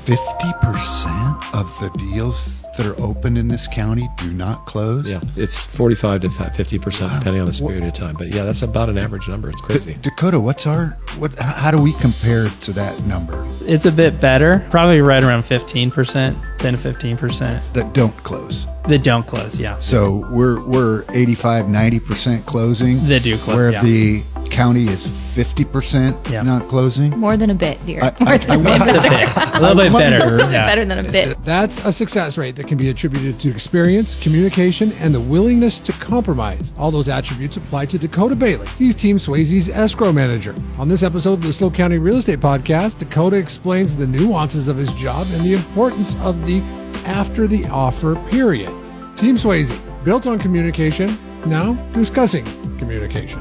50% of the deals that are open in this county do not close? Yeah, it's 45 to 50% depending on the period of time. But yeah, that's about an average number. It's crazy. Dakota, how do we compare to that number? It's a bit better, probably right around 15%, 10 to 15%. That don't close. That don't close, yeah. So we're 85, 90% closing. They do close, where yeah. the county is 50% not closing. More than a bit, dear. A little bit better. Yeah. Better than a bit. That's a success rate that can be attributed to experience, communication, and the willingness to compromise. All those attributes apply to Dakota Bailey. He's Team Sweasey's escrow manager. On this episode of the Slow County Real Estate Podcast, Dakota explains the nuances of his job and the importance of the after the offer period. Team Sweasey, built on communication, now discussing communication.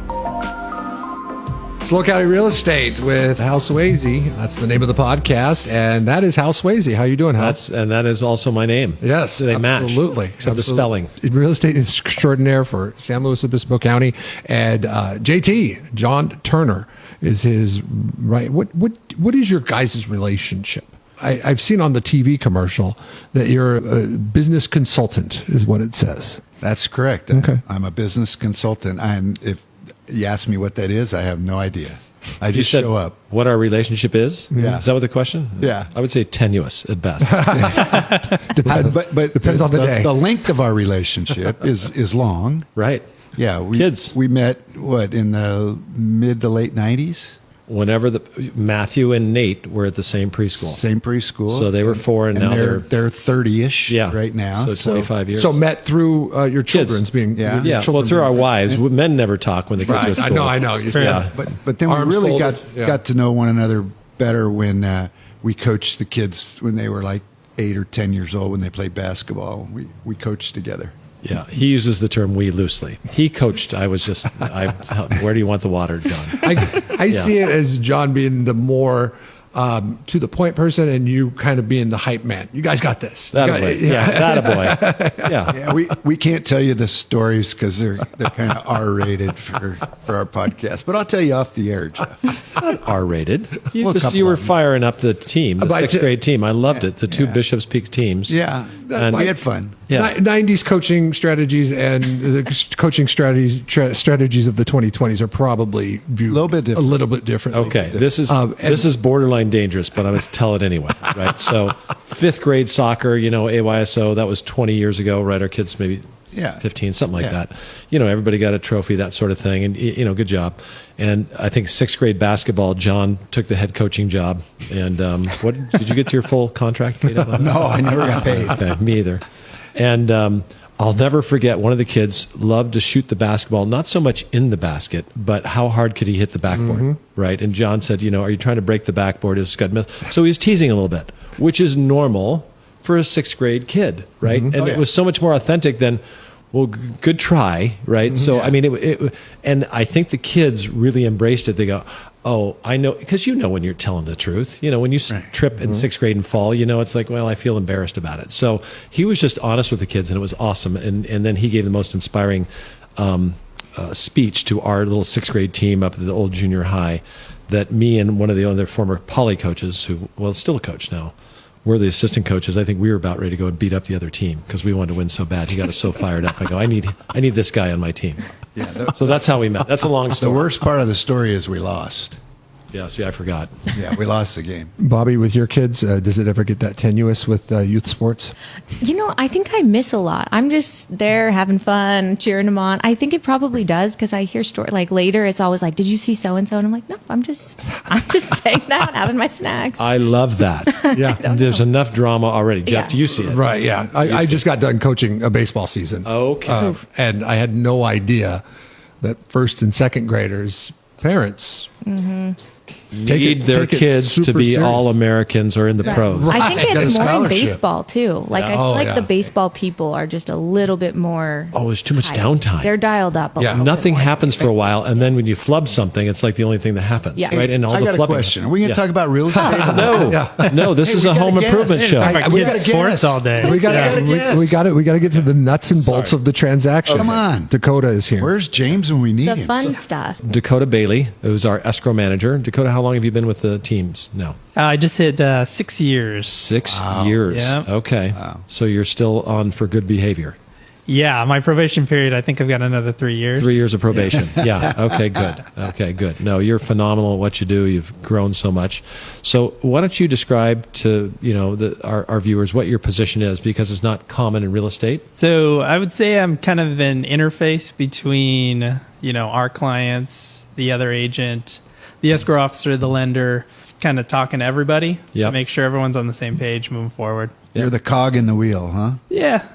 Slow County Real Estate with Hal Sweasey. That's the name of the podcast, and that is Hal Sweasey. How you doing, Hal? That is also my name. Yes, so they match. Absolutely. Except the spelling. Real estate extraordinaire for San Luis Obispo County, and JT John Turner is his right. What is your guys' relationship? I've seen on the TV commercial that you're a business consultant, is what it says. That's correct. Okay. I'm a business consultant. If you ask me what that is, I have no idea. I just show up. What our relationship is? Yeah. Is that what the question? Yeah. I would say tenuous at best. But depends on the day. The length of our relationship is long. Right. Yeah. We met, in the mid to late 90s? Whenever Matthew and Nate were at the same preschool. Same preschool. So they were 4 and now they're 30-ish right now. So 25 years. So met through your children's being... Yeah. Well, through our wives. Men never talk when the kids are at school. I know. Yeah. But then we really got to know one another better when we coached the kids when they were like 8 or 10 years old when they played basketball. We coached together. Yeah, he uses the term "we" loosely. He coached. I was just, where do you want the water, John? I see it as John being the more to the point person, and you kind of being the hype man. You guys got this. That-a-boy. Yeah, we can't tell you the stories because they're kind of R-rated for our podcast. But I'll tell you off the air, Jeff. Not R-rated. You were firing up the team, the sixth grade team. I loved it. The two Bishops Peak teams. Yeah, we had fun. Yeah. 90s coaching strategies and the coaching strategies of the 2020s are probably viewed a little bit differently. Okay, this is borderline dangerous, but I'm going to tell it anyway, right? So 5th grade soccer, AYSO, that was 20 years ago, right? Our kids maybe 15, something like that. Everybody got a trophy, that sort of thing, and good job. And I think 6th grade basketball, John took the head coaching job. And what did you get to your full contract? No, I never got paid. Okay, me either. And I'll never forget, one of the kids loved to shoot the basketball, not so much in the basket, but how hard could he hit the backboard, right? And John said, are you trying to break the backboard? It's got miss. So he was teasing a little bit, which is normal for a 6th grade kid, right? And it was so much more authentic than, well, good try, right? So, I mean, and I think the kids really embraced it. They go, oh, I know, because when you're telling the truth. When you trip in 6th grade and fall, it's like, well, I feel embarrassed about it. So he was just honest with the kids, and it was awesome. And then he gave the most inspiring speech to our little 6th grade team up at the old junior high that me and one of the other former poly coaches, who, still a coach now, we're the assistant coaches. I think we were about ready to go and beat up the other team because we wanted to win so bad. He got us so fired up. I go, I need this guy on my team. Yeah. So that's how we met. That's a long story. The worst part of the story is we lost. Yeah, see, I forgot. Yeah, we lost the game. Bobby, with your kids, does it ever get that tenuous with youth sports? I think I miss a lot. I'm just there having fun, cheering them on. I think it probably does because I hear stories like later. It's always like, "Did you see so and so?" And I'm like, "No, I'm just hanging out, having my snacks." I love that. Yeah, there's enough drama already. Jeff, do you see it? Right. Yeah, I just got done coaching a baseball season. Okay, and I had no idea that 1st and 2nd graders' parents. Need their kids to be all Americans or in the pros. Right. I think it's more in baseball too. Like I feel like the baseball people are just a little bit more. Oh, there's too much downtime. They're dialed up. Nothing happens for a while, and then when you flub something, it's like the only thing that happens. Yeah. Right. And all I the got flubbing. a question. Are we going to talk about real estate? No. This is a home improvement show. We got sports all day. We got to get to the nuts and bolts of the transaction. Come on, Dakota is here. Where's James when we need him? The fun stuff. Dakota Bailey, who's our escrow manager. Dakota, how long have you been with the teams now? I just hit 6 years. 6 years. Yeah. Okay. So you're still on for good behavior. Yeah, my probation period, I think I've got another 3 years. 3 years of probation. Yeah. Okay, good. Okay, good. No, you're phenomenal at what you do. You've grown so much. So why don't you describe to, our viewers what your position is, because it's not common in real estate. So I would say I'm kind of an interface between, our clients, the other agent, the escrow officer, the lender, kind of talking to everybody to make sure everyone's on the same page moving forward. You're the cog in the wheel, huh? Yeah.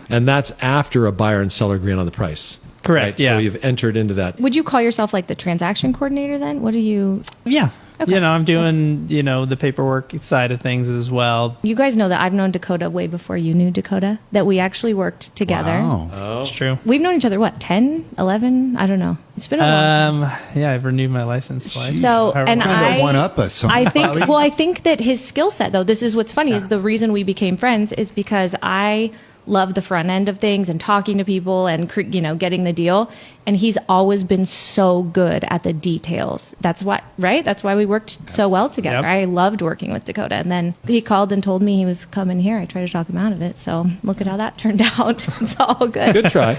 And that's after a buyer and seller agree on the price. Correct. Right? Yeah. So you've entered into that. Would you call yourself like the transaction coordinator then? What do you? Yeah. Okay. I'm doing, the paperwork side of things as well. You guys know that I've known Dakota way before you knew Dakota, that we actually worked together. Wow. It's true. We've known each other, 10, 11? I don't know. It's been a long time. Yeah, I've renewed my license twice. So, However and long. Trying to one-up us. I think that his skill set, though, this is what's funny, is the reason we became friends is because I love the front end of things and talking to people and, getting the deal. And he's always been so good at the details. That's why, right? That's why we worked so well together. Yep. I loved working with Dakota. And then he called and told me he was coming here. I tried to talk him out of it. So look at how that turned out. It's all good. Good try.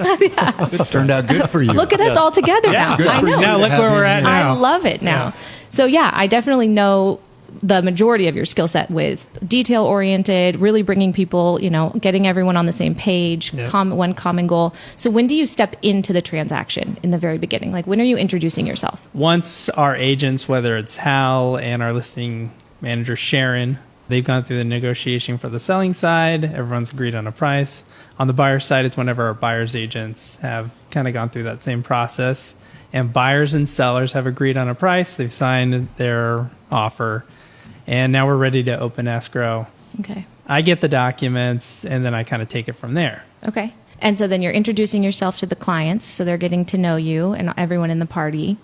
Turned out good for you. Look at us all together now. Good I for know. you Now to look have where him we're at here. now. I love it now. Yeah. So yeah, I definitely know the majority of your skill set with detail oriented, really bringing people, getting everyone on the same page, Yep. one common goal. So when do you step into the transaction in the very beginning? Like when are you introducing yourself? Once our agents, whether it's Hal and our listing manager Sharon, they've gone through the negotiation for the selling side, everyone's agreed on a price. On the buyer side, it's whenever our buyer's agents have kind of gone through that same process, and buyers and sellers have agreed on a price, they've signed their offer, and now we're ready to open escrow. Okay. I get the documents, and then I kind of take it from there. Okay. And so then you're introducing yourself to the clients, so they're getting to know you and everyone in the party.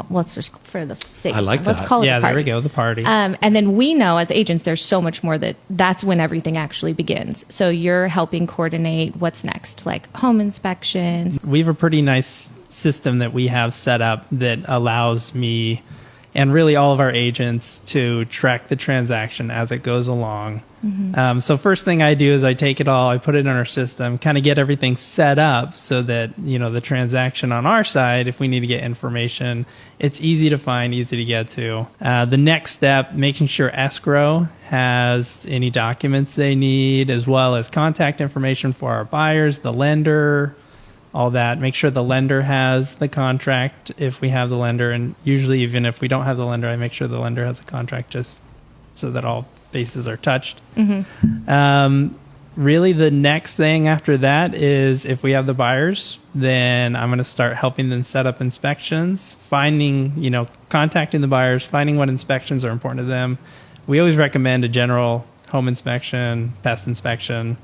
Let's just, for the sake, I like let's that. call it Yeah, a party. there we go, the party. And then we know as agents, there's so much more that's when everything actually begins. So you're helping coordinate what's next, like home inspections. We have a pretty nice system that we have set up that allows me and really all of our agents to track the transaction as it goes along. So first thing I do is I take it all, I put it in our system, kind of get everything set up so that, the transaction on our side, if we need to get information, it's easy to find, easy to get to. The next step, making sure escrow has any documents they need, as well as contact information for our buyers, the lender, all that. Make sure the lender has the contract if we have the lender. And usually even if we don't have the lender, I make sure the lender has a contract just so that all bases are touched. Really the next thing after that is if we have the buyers, then I'm going to start helping them set up inspections, finding, contacting the buyers, finding what inspections are important to them. We always recommend a general home inspection, pest inspection.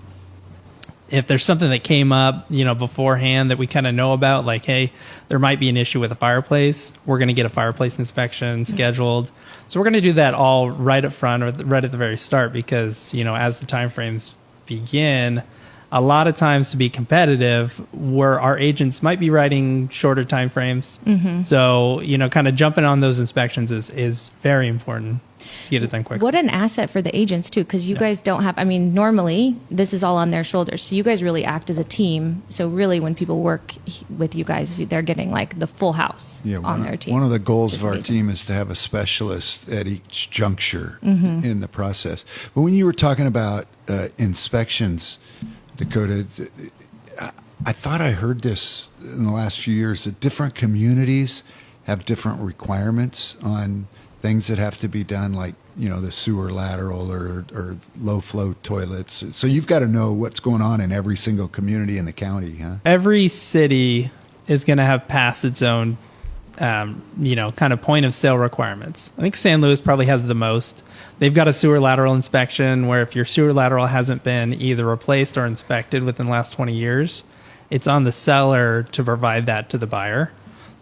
If there's something that came up, beforehand that we kind of know about, like, hey, there might be an issue with a fireplace, we're going to get a fireplace inspection scheduled. So we're going to do that all right up front or right at the very start because, as the timeframes begin, a lot of times to be competitive, where our agents might be writing shorter timeframes. So, kind of jumping on those inspections is very important to get it done quickly. What an asset for the agents too, because you guys don't have, normally this is all on their shoulders. So you guys really act as a team. So really when people work with you guys, they're getting like the full house on their team. One of the goals It's of our amazing. team is to have a specialist at each juncture in the process. But when you were talking about inspections, Dakota, I thought I heard this in the last few years that different communities have different requirements on things that have to be done, like the sewer lateral or low flow toilets. So you've got to know what's going on in every single community in the county, huh? Every city is going to have past its own, kind of point of sale requirements. I think San Luis probably has the most. They've got a sewer lateral inspection where if your sewer lateral hasn't been either replaced or inspected within the last 20 years, it's on the seller to provide that to the buyer.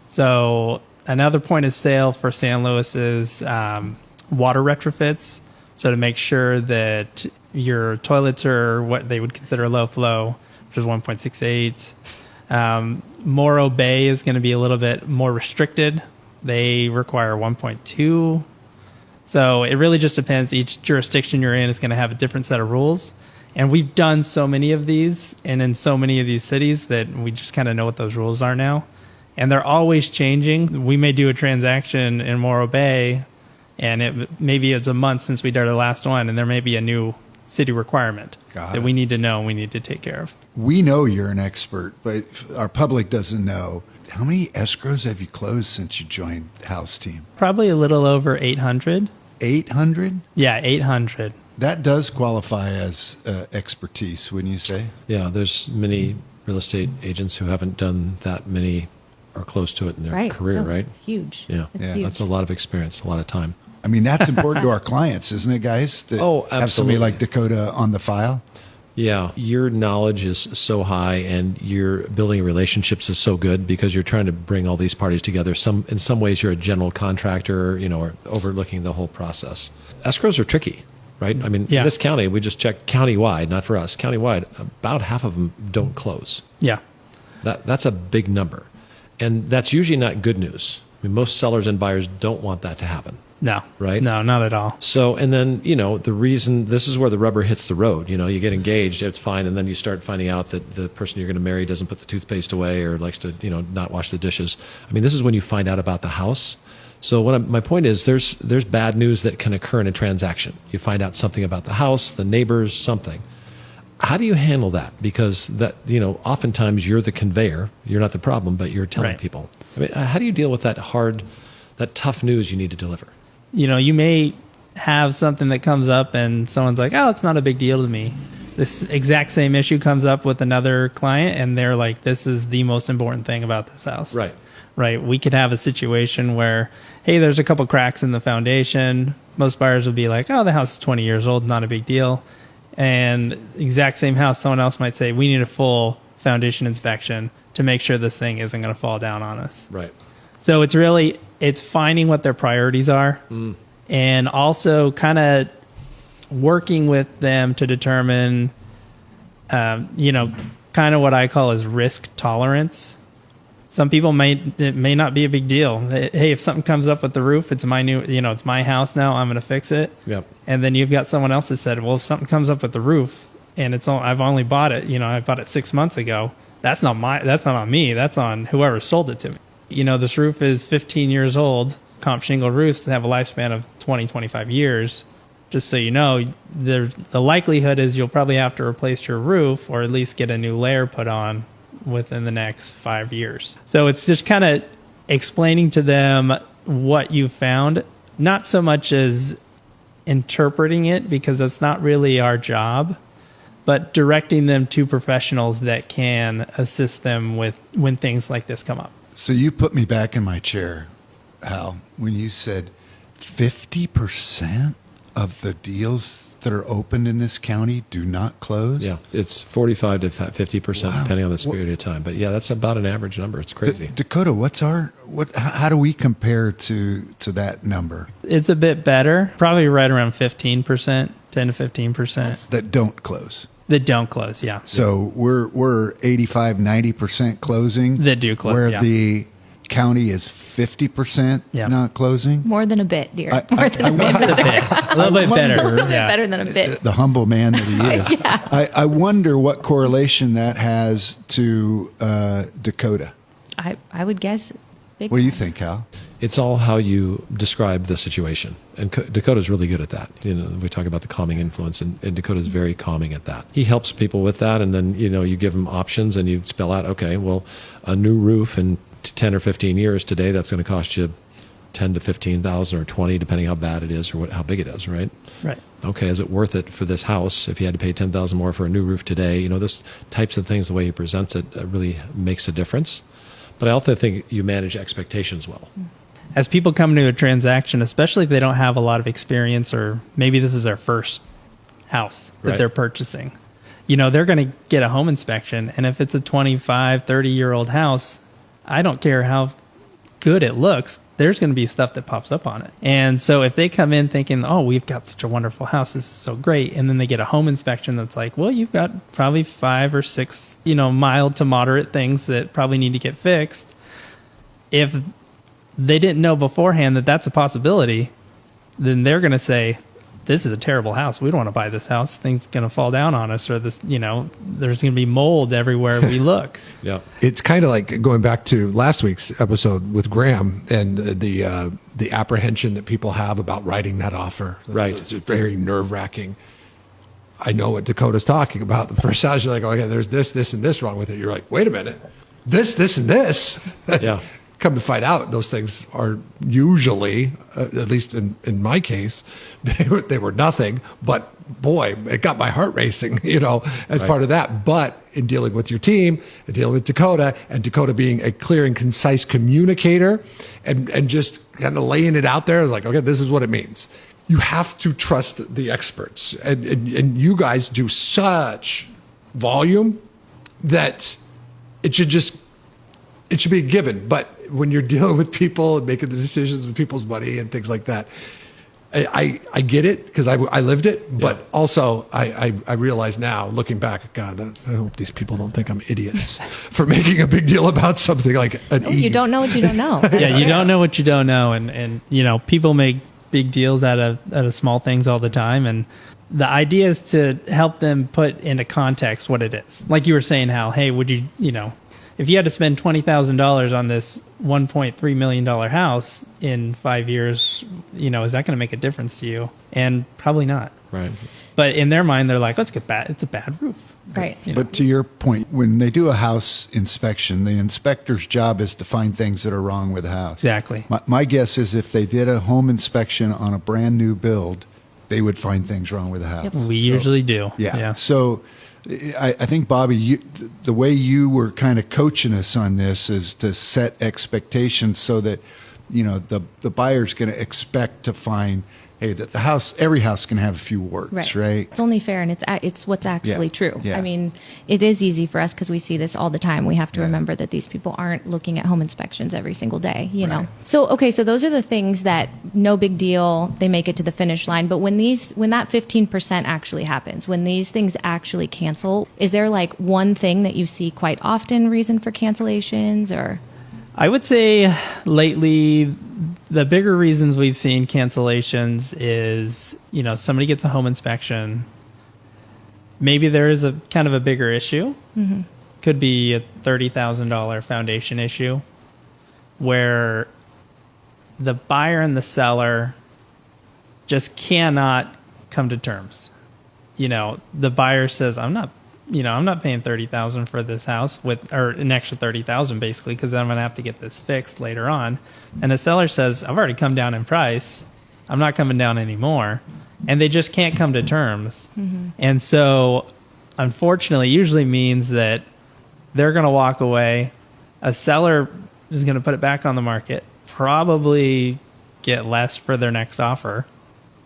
So another point of sale for San Luis is water retrofits. So to make sure that your toilets are what they would consider low flow, which is 1.68. Morro Bay is going to be a little bit more restricted They require 1.2. So it really just depends. Each jurisdiction you're in is going to have a different set of rules. And we've done so many of these and in so many of these cities that we just kind of know what those rules are now. And they're always changing. We may do a transaction in Morro Bay, and maybe it's a month since we did our last one, and there may be a new city requirement that we need to know and we need to take care of. We know you're an expert, but our public doesn't know. How many escrows have you closed since you joined Hal's team? Probably a little over 800. 800? Yeah, 800. That does qualify as expertise, wouldn't you say? Yeah, there's many real estate agents who haven't done that many or close to it in their career, right? It's huge. Yeah. It's huge. That's a lot of experience, a lot of time. I mean, that's important to our clients, isn't it, guys? To Oh, have somebody absolutely. like Dakota on the file. Yeah, your knowledge is so high, and your building relationships is so good because you're trying to bring all these parties together. In some ways, you're a general contractor, or overlooking the whole process. Escrows are tricky, right? I mean, in this county, we just checked countywide, not for us. Countywide, about half of them don't close. Yeah. That's a big number, and that's usually not good news. I mean, most sellers and buyers don't want that to happen. No. Right? No, not at all. So, and then, the reason, this is where the rubber hits the road. You get engaged, it's fine, and then you start finding out that the person you're going to marry doesn't put the toothpaste away or likes to, not wash the dishes. I mean, this is when you find out about the house. So my point is there's bad news that can occur in a transaction. You find out something about the house, the neighbors, something. How do you handle that? Because that, oftentimes you're the conveyor. You're not the problem, but you're telling people. I mean, how do you deal with that tough news you need to deliver? You may have something that comes up and someone's like, oh, it's not a big deal to me. This exact same issue comes up with another client and they're like, this is the most important thing about this house. Right. We could have a situation where, hey, there's a couple cracks in the foundation. Most buyers will be like, oh, the house is 20 years old, not a big deal. And exact same house, someone else might say, we need a full foundation inspection to make sure this thing isn't going to fall down on us. Right. So it's finding what their priorities are and also kind of working with them to determine, kind of what I call is risk tolerance. Some people it may not be a big deal. Hey, if something comes up with the roof, it's it's my house now, I'm going to fix it. Yep. And then you've got someone else that said, well, if something comes up with the roof and I've only bought it, I bought it 6 months ago. That's not on me. That's on whoever sold it to me. This roof is 15 years old. Comp shingle roofs have a lifespan of 20, 25 years. Just so you know, the likelihood is you'll probably have to replace your roof or at least get a new layer put on within the next 5 years. So it's just kind of explaining to them what you found, not so much as interpreting it because that's not really our job, but directing them to professionals that can assist them with when things like this come up. So you put me back in my chair, Hal, when you said 50% of the deals that are opened in this county do not close? Yeah, it's 45 to 50%, depending on the period of time. But yeah, that's about an average number. It's crazy. Dakota, how do we compare to that number? It's a bit better, probably right around 15%, 10 to 15%. That don't close. That don't close, yeah. So we're 85, 90% closing. That do close, where yeah. the county is 50% not closing. More than a bit, dear. A little bit better. A little bit better than a bit. The humble man that he is. Yeah. I wonder what correlation that has to Dakota. I would guess. What do you think, Hal? It's all how you describe the situation. And Dakota's really good at that. We talk about the calming influence, and Dakota's very calming at that. He helps people with that, and then, you give them options and you spell out, okay, well, a new roof in 10 or 15 years today, that's going to cost you 10 to 15,000 or 20, depending how bad it is or how big it is, right? Right. Okay, is it worth it for this house if you had to pay 10,000 more for a new roof today? This types of things, the way he presents it really makes a difference. But I also think you manage expectations well. As people come to a transaction, especially if they don't have a lot of experience or maybe this is their first house that they're purchasing, they're going to get a home inspection. And if it's a 25, 30-year-old house, I don't care how good it looks, there's going to be stuff that pops up on it. And so if they come in thinking, oh, we've got such a wonderful house, this is so great, and then they get a home inspection that's like, well, you've got probably 5 or 6, mild to moderate things that probably need to get fixed. If they didn't know beforehand that that's a possibility, then they're going to say, this is a terrible house. We don't want to buy this house. Things going to fall down on us, or this, there's going to be mold everywhere we look. Yeah. It's kind of like going back to last week's episode with Graham and the apprehension that people have about writing that offer. Right. It's just very nerve-wracking. I know what Dakota's talking about. The first house, you're like, okay, there's this, and this wrong with it. You're like, wait a minute. This, and this. Yeah. Come to find out, those things are usually, at least in my case, they were nothing. But boy, it got my heart racing, as part of that. But in dealing with your team, and dealing with Dakota, and Dakota being a clear and concise communicator, and just kind of laying it out there, I was like, okay, this is what it means. You have to trust the experts, and you guys do such volume that it should be a given. But when you're dealing with people and making the decisions with people's money and things like that, I get it because I lived it. But also I realize now, looking back, God, I hope these people don't think I'm idiots for making a big deal about something like an You don't know what you don't know. Yeah, you don't know what you don't know. And people make big deals out of small things all the time. And the idea is to help them put into context what it is. Like you were saying, Hal, hey, would you, if you had to spend $20,000 on this $1.3 million house in 5 years, is that going to make a difference to you? And probably not. Right. But in their mind, they're like, it's a bad roof. Right. But to your point, when they do a house inspection, the inspector's job is to find things that are wrong with the house. Exactly. My guess is if they did a home inspection on a brand new build, they would find things wrong with the house. We usually do. Yeah. So I think, Bobby, the way you were kind of coaching us on this is to set expectations so that, the buyer's going to expect to find, hey, that every house can have a few warts, right? It's only fair, and it's what's actually true. Yeah. I mean, it is easy for us because we see this all the time. We have to remember that these people aren't looking at home inspections every single day, know. So those are the things that no big deal. They make it to the finish line. But when that 15% actually happens, when these things actually cancel, is there like one thing that you see quite often reason for cancellations or? I would say lately, the bigger reasons we've seen cancellations is, somebody gets a home inspection. Maybe there is a kind of a bigger issue. Mm-hmm. Could be a $30,000 foundation issue where the buyer and the seller just cannot come to terms. The buyer says, I'm not paying $30,000 for this house or an extra $30,000 basically, because I'm going to have to get this fixed later on. And the seller says, I've already come down in price. I'm not coming down anymore. And they just can't come to terms. Mm-hmm. And so, unfortunately, usually means that they're going to walk away. A seller is going to put it back on the market, probably get less for their next offer,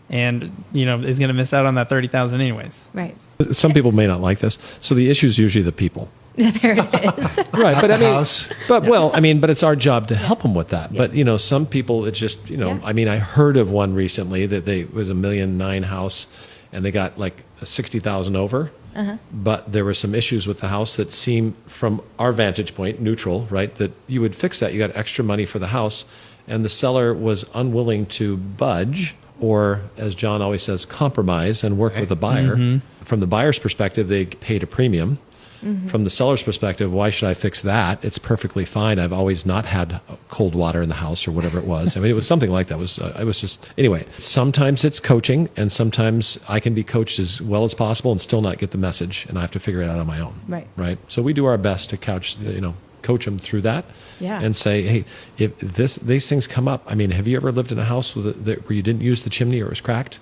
and, is going to miss out on that $30,000 anyways. Right. Some people may not like this. So the issue is usually the people. There it is. Right. But house. But it's our job to help them with that. Yeah. But, some people, it's just, I heard of one recently that it was $1.9 million house and they got like 60,000 over. Uh-huh. But there were some issues with the house that seem, from our vantage point, neutral, right? That you would fix that. You got extra money for the house. And the seller was unwilling to budge, or, as John always says, compromise and work with the buyer. Mm-hmm. From the buyer's perspective, they paid a premium. Mm-hmm. From the seller's perspective, why should I fix that? It's perfectly fine. I've always not had cold water in the house or whatever it was. It was something like that. It was just, anyway, sometimes it's coaching, and sometimes I can be coached as well as possible and still not get the message, and I have to figure it out on my own. Right. So we do our best to coach them through that. Yeah. And say, hey, if these things come up, have you ever lived in a house where you didn't use the chimney or it was cracked?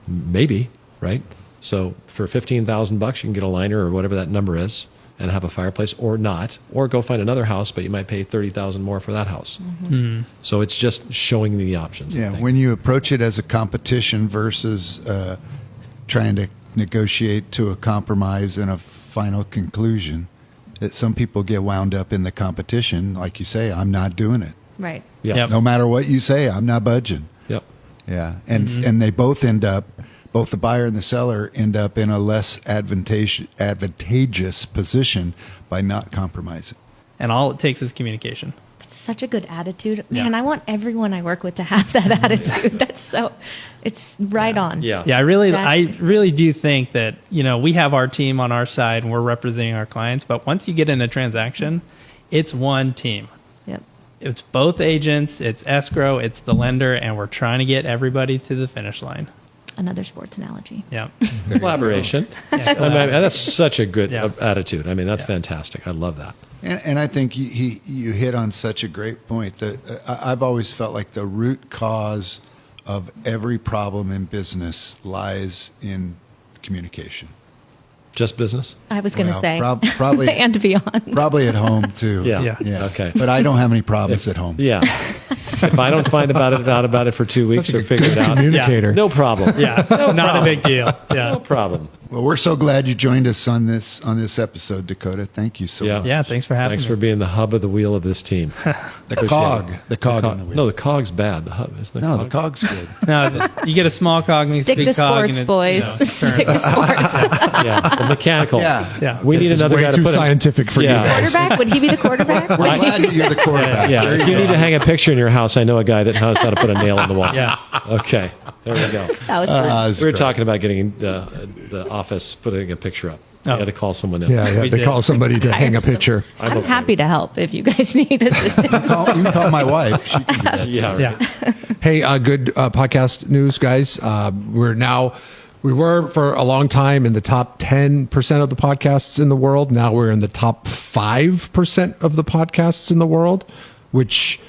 Maybe, right? So for $15,000, you can get a liner or whatever that number is and have a fireplace, or not, or go find another house, but you might pay $30,000 more for that house. Mm-hmm. So it's just showing the options. Yeah. When you approach it as a competition versus trying to negotiate to a compromise and a final conclusion, that some people get wound up in the competition. Like you say, I'm not doing it. Right. Yeah. Yep. No matter what you say, I'm not budging. Yep. Yeah. And they both the buyer and the seller end up in a less advantageous position by not compromising. And all it takes is communication. such a good attitude. Man, I want everyone I work with to have that attitude. It's right on. Yeah. Yeah, I Exactly. really do think that, we have our team on our side and we're representing our clients, but once you get in a transaction, it's one team. Yep. It's both agents, it's escrow, it's the lender, and we're trying to get everybody to the finish line. Another sports analogy. Yeah. Collaboration. I mean, that's such a good Yeah. attitude. I mean, that's fantastic. I love that. And I think you hit on such a great point that I've always felt like the root cause of every problem in business lies in communication. Just business? I was going to Well, say. probably and beyond. Probably at home too. Yeah. Yeah. Okay. But I don't have any problems at home. Yeah. If I don't find out about it for 2 weeks or figure it out, Communicator. no problem. Yeah. Not a big deal. Yeah. No problem. Well, we're so glad you joined us on this episode, Dakota. Thank you so Yeah. much. Yeah. Thanks for having Thanks me. for being the hub of the wheel of this team. The cog on the wheel. No, the cog's bad. The hub isn't the No, cog? the cog's good. No, you get a small cog and a Stick big to cog. sports, and boys. Stick to sports. Yeah, the mechanical. Yeah. We need This is another way guy too to put scientific for Yeah. you guys. Quarterback? Would he be the quarterback? We're glad that you're the quarterback. Yeah, There if you you need go. to hang a picture in your house, I know a guy that knows how to put a nail in the wall. Yeah. Okay, there we go. That was fun. It's We were great. talking about getting the office putting a picture up. You Oh. had to call someone in. Yeah, We they did. call somebody to hang a picture. I'm okay. happy to help if you guys need assistance. You can call my wife. She can do that. Yeah, right. Yeah. Hey, good podcast news, guys. We were for a long time in the top 10% of the podcasts in the world. Now we're in the top 5% of the podcasts in the world, which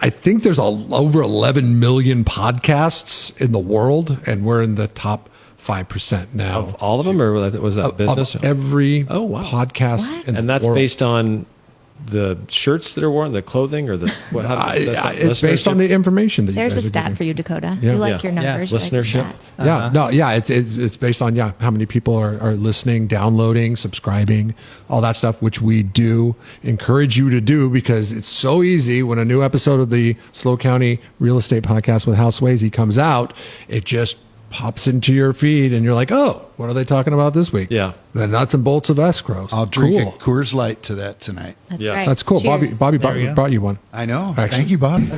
I think there's over 11 million podcasts in the world, and we're in the top 5% now. Of all of them, or was that business? Of every Oh, wow. podcast What? in And the that's world. based on the shirts that are worn, the clothing, or the what? It's based on the information that There's you a guys are stat giving. for you, Dakota. Yeah. You like Yeah. your numbers. Yeah. You like your Listenership. stats. It's based on how many people are listening, downloading, subscribing, all that stuff, which we do encourage you to do because it's so easy when a new episode of the Slow County Real Estate Podcast with Hal Sweasey comes out. It just pops into your feed and you're like, oh, what are they talking about this week? Yeah. The nuts and bolts of escrows. I'll drink Cool. a Coors Light to that tonight. That's Yes. right. That's cool. Cheers. Bobby There we go. brought you one. I know. Actually- Thank you, Bobby.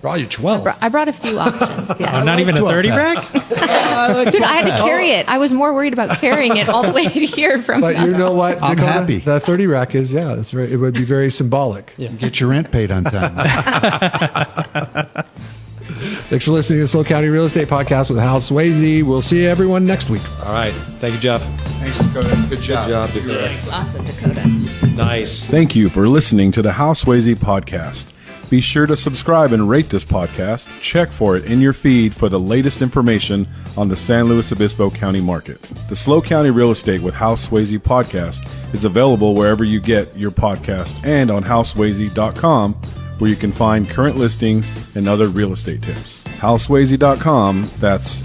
Brought you 12. I brought a few options. Yeah. Oh, not even a 12 30 pack. rack? Dude, I had to carry it. I was more worried about carrying it all the way to here from. But you know what? I'm Dakota? happy. The 30 rack is, it would be very symbolic. Get your rent paid on time. Thanks for listening to the Slow County Real Estate Podcast with Hal Sweasey. We'll see everyone next week. All right. Thank you, Jeff. Thanks, Dakota. Good job. Good job, Dakota. Awesome, Dakota. Nice. Thank you for listening to the Hal Sweasey Podcast. Be sure to subscribe and rate this podcast. Check for it in your feed for the latest information on the San Luis Obispo County market. The Slow County Real Estate with Hal Sweasey Podcast is available wherever you get your podcast and on halsweasey.com, where you can find current listings and other real estate tips. halsweasey.com, that's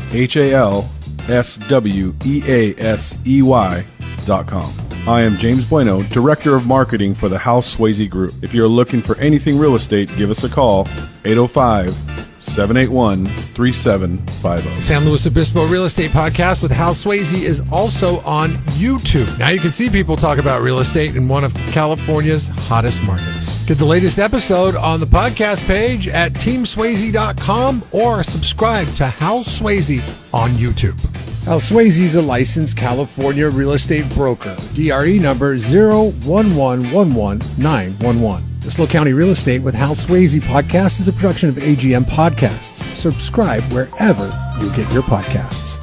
HALSWEASEY.com. I am James Bueno, Director of Marketing for the Hal Sweasey Group. If you're looking for anything real estate, give us a call, 805-781-3750. San Luis Obispo Real Estate Podcast with Hal Sweasey is also on YouTube. Now you can see people talk about real estate in one of California's hottest markets. Get the latest episode on the podcast page at teamsweasey.com or subscribe to Hal Sweasey on YouTube. Hal Sweasey is a licensed California real estate broker. DRE number 011119111. The Slow County Real Estate with Hal Sweasey podcast is a production of AGM Podcasts. Subscribe wherever you get your podcasts.